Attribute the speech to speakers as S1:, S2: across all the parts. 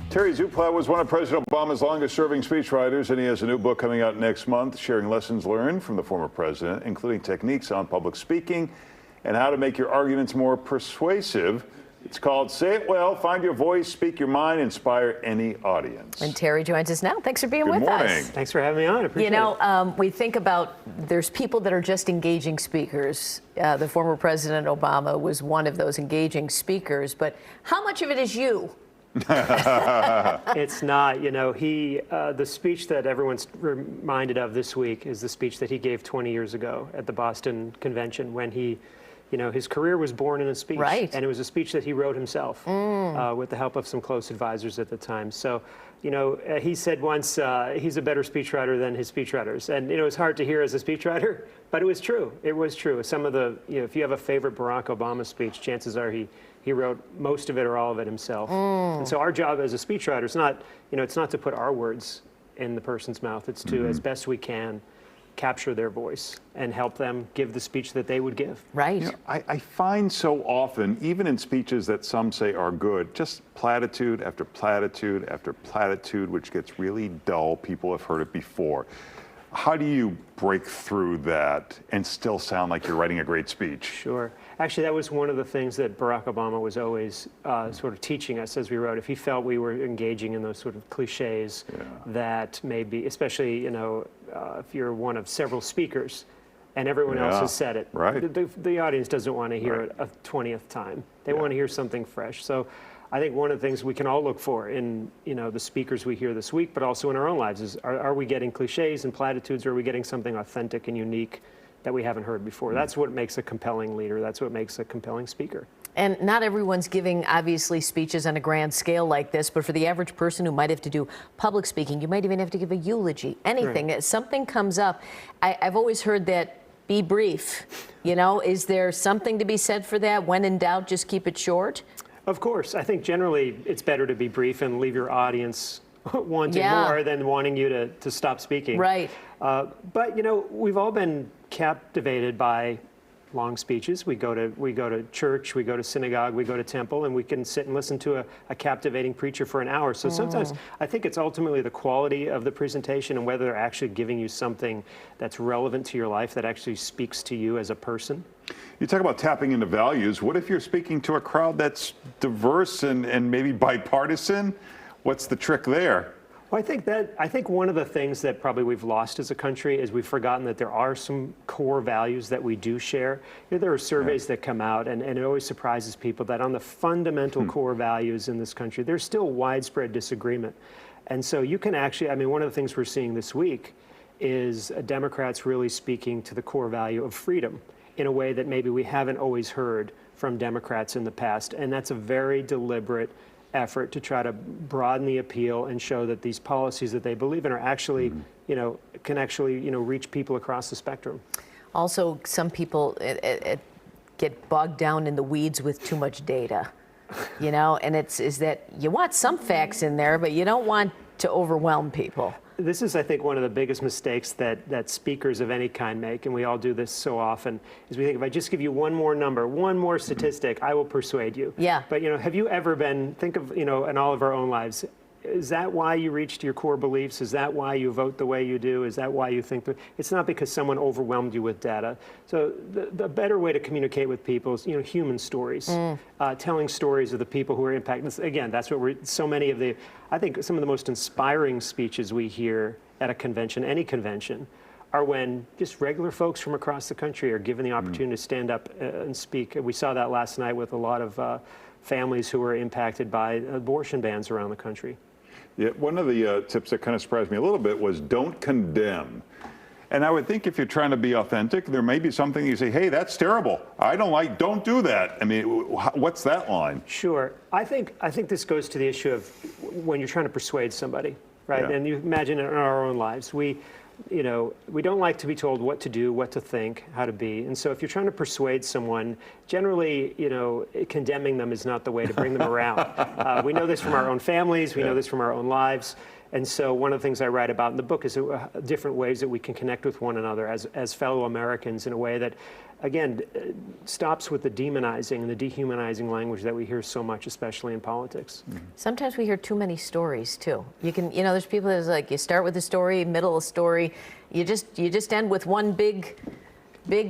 S1: Terry Szuplat was one of President Obama's longest-serving speechwriters, and he has a new book coming out next month, sharing lessons learned from the former president, including techniques on public speaking and how to make your arguments more persuasive. It's called Say It Well, Find Your Voice, Speak Your Mind, Inspire Any Audience.
S2: And Terry joins us now. Thanks for being
S1: Good
S2: with
S1: morning.
S2: us.
S3: Thanks for having me on. Appreciate it.
S2: We think about there's people that are just engaging speakers. The former President Obama was one of those engaging speakers, but how much of it is you?
S3: It's not, the speech that everyone's reminded of this week is the speech that he gave 20 years ago at the Boston convention when he, his career was born in a speech.
S2: Right.
S3: And it was a speech that he wrote himself with the help of some close advisors at the time. So, he said once he's a better speechwriter than his speechwriters. And, it's hard to hear as a speechwriter, but it was true. It was true. Some of the, if you have a favorite Barack Obama speech, chances are he wrote most of it or all of it himself. And so our job as a speechwriter is not, it's not to put our words in the person's mouth. It's to, as best we can, capture their voice and help them give the speech that they would give.
S2: Right.
S1: I find so often, even in speeches that some say are good, just platitude after platitude after platitude, which gets really dull. People have heard it before. How do you break through that and still sound like you're writing a great speech?
S3: Sure. Actually, that was one of the things that Barack Obama was always sort of teaching us as we wrote. If he felt we were engaging in those sort of cliches that maybe, especially, if you're one of several speakers and everyone else has said it, the audience doesn't want to hear it a 20th time. They want to hear something fresh. So I think one of the things we can all look for in the speakers we hear this week, but also in our own lives, is are we getting cliches and platitudes, or are we getting something authentic and unique that we haven't heard before? That's what makes a compelling leader. That's what makes a compelling speaker.
S2: And not everyone's giving, obviously, speeches on a grand scale like this, but for the average person who might have to do public speaking, you might even have to give a eulogy, anything. Right. Something comes up. I've always heard that be brief. Is there something to be said for that? When in doubt, just keep it short? Of
S3: course. I think generally it's better to be brief and leave your audience wanting more than wanting you to stop speaking.
S2: Right.
S3: But, we've all been captivated by long speeches. We go to church, we go to synagogue, we go to temple, and we can sit and listen to a captivating preacher for an hour. So sometimes I think it's ultimately the quality of the presentation and whether they're actually giving you something that's relevant to your life, that actually speaks to you as a person.
S1: You talk about tapping into values. What if you're speaking to a crowd that's diverse and maybe bipartisan? What's the trick there?
S3: Well, I think one of the things that probably we've lost as a country is we've forgotten that there are some core values that we do share. There are surveys that come out, and it always surprises people that on the fundamental core values in this country, there's still widespread disagreement. And so you can actually, one of the things we're seeing this week is Democrats really speaking to the core value of freedom in a way that maybe we haven't always heard from Democrats in the past. And that's a very deliberate effort to try to broaden the appeal and show that these policies that they believe in are actually, can actually, reach people across the spectrum.
S2: Also, some people get bogged down in the weeds with too much data, and is that you want some facts in there, but you don't want to overwhelm people.
S3: This is, I think, one of the biggest mistakes that speakers of any kind make, and we all do this so often, is we think if I just give you one more number, one more statistic, I will persuade you.
S2: Yeah.
S3: But, have you ever think of, in all of our own lives, is that why you reached your core beliefs? Is that why you vote the way you do? Is that why you think it's not because someone overwhelmed you with data? So the better way to communicate with people is, human stories, telling stories of the people who are impacted. Again, that's what I think some of the most inspiring speeches we hear at a convention, any convention, are when just regular folks from across the country are given the opportunity to stand up and speak. We saw that last night with a lot of families who were impacted by abortion bans around the country.
S1: Yeah, one of the tips that kind of surprised me a little bit was don't condemn. And I would think if you're trying to be authentic, there may be something you say, hey, that's terrible. Don't do that. What's that line?
S3: Sure. I think this goes to the issue of when you're trying to persuade somebody, right? Yeah. And you imagine in our own lives, we don't like to be told what to do, what to think, how to be. And so if you're trying to persuade someone, generally, condemning them is not the way to bring them around. We know this from our own families. We know this from our own lives. And so one of the things I write about in the book is different ways that we can connect with one another as fellow Americans in a way that again, stops with the demonizing and the dehumanizing language that we hear so much, especially in politics.
S2: Sometimes we hear too many stories too. You can, there's people that's like, you start with a story, middle of a story, you just end with one big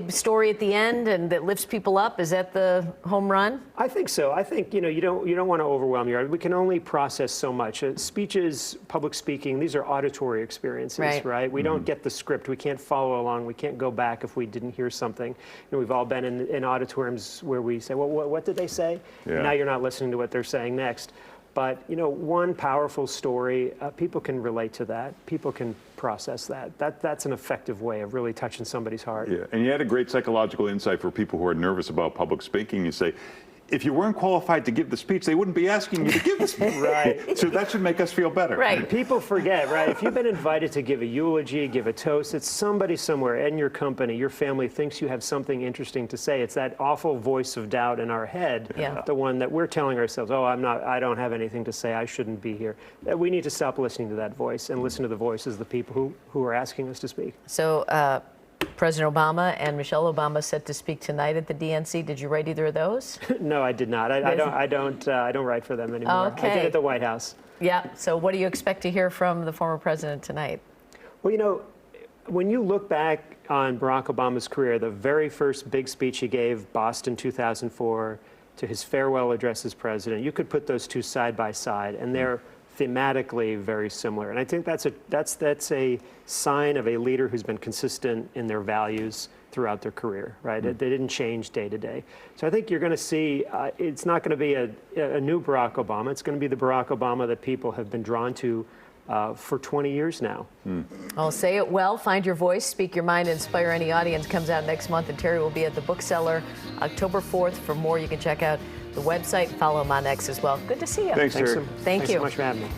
S2: story at the end, and that lifts people up. Is that the home run?
S3: I think so. I think you don't want to overwhelm your. We can only process so much. Speeches, public speaking, these are auditory experiences, right? We don't get the script. We can't follow along. We can't go back if we didn't hear something. We've all been in auditoriums where we say, well, what did they say?
S1: Yeah.
S3: Now you're not listening to what they're saying next. But one powerful story, people can relate to that. People can process that. That's an effective way of really touching somebody's heart.
S1: Yeah, and you had a great psychological insight for people who are nervous about public speaking. You say, if you weren't qualified to give the speech, they wouldn't be asking you to give the speech.
S3: Right.
S1: So that should make us feel better.
S2: Right.
S3: People forget, right? If you've been invited to give a eulogy, give a toast, it's somebody somewhere in your company, your family thinks you have something interesting to say. It's that awful voice of doubt in our head, the one that we're telling ourselves, oh, I don't have anything to say, I shouldn't be here. We need to stop listening to that voice and listen to the voices of the people who are asking us to speak.
S2: So President Obama and Michelle Obama set to speak tonight at the DNC. Did you write either of those?
S3: No, I did not. I don't write for them anymore.
S2: Okay.
S3: I did at the White House.
S2: Yeah. So what do you expect to hear from the former president tonight?
S3: Well, when you look back on Barack Obama's career, the very first big speech he gave, Boston 2004, to his farewell address as president, you could put those two side by side, and they're thematically very similar. And I think that's a sign of a leader who's been consistent in their values throughout their career, right? They didn't change day to day. So I think you're going to see, it's not going to be a new Barack Obama. It's going to be the Barack Obama that people have been drawn to for 20 years now.
S2: I'll say it well, find your voice, speak your mind, inspire any audience. Comes out next month, and Terry will be at the Bookseller October 4th. For more, you can check out the website and follow him on X as well. Good to see you.
S1: Thanks, Terry.
S3: Thanks so much for having me.